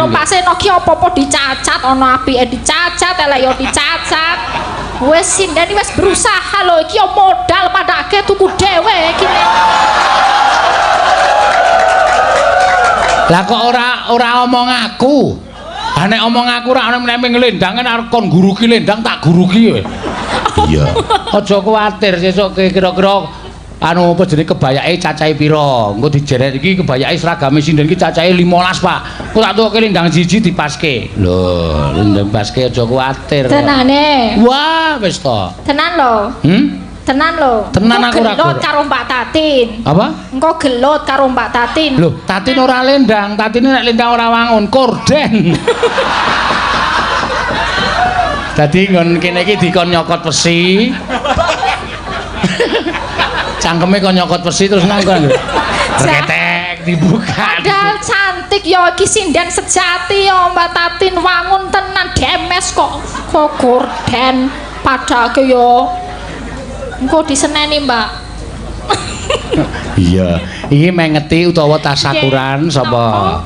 Pak Seno ki apa-apa dicacat, ana apike dicacat, elek yo dicacat. Wis sinden wis berusaha lho iki yo modal padake tuku dhewe iki. Lah kok ora omong aku. Ah nek omong aku ora ana meneh nglendang arep kon guruki lendang tak guruki kowe. Iya. Aja kuwatir sesuk kira-kira anu apa jenenge kebayake cacahe pira. Engko dijeret iki kebayake seragame sinden iki cacahe 15, Pak. Kok tak tukoke lendang siji dipaske. Lho, lendang paske aja kuwatir. Tenane. Wah, wis to. Tenan lho. Tenan lho. Tenan aku ora gelut karo Mbak Tatin. Apa? Engko gelut karo Mbak Tatin. Lho, Tatin ora lendang, Tatine nek lendang ora wangun, korden. Dadi ngon kene iki dikon nyokot besi. Cangkeme kon nyokot besi terus nangkon. Reketek dibuka. Padahal cantik yo iki sinden sejati yo Mbak Tatin wangun tenan demes kok gorden padake yo. Engko diseneni, Mbak. Iya, iki mengeti utawa tasakuran sapa?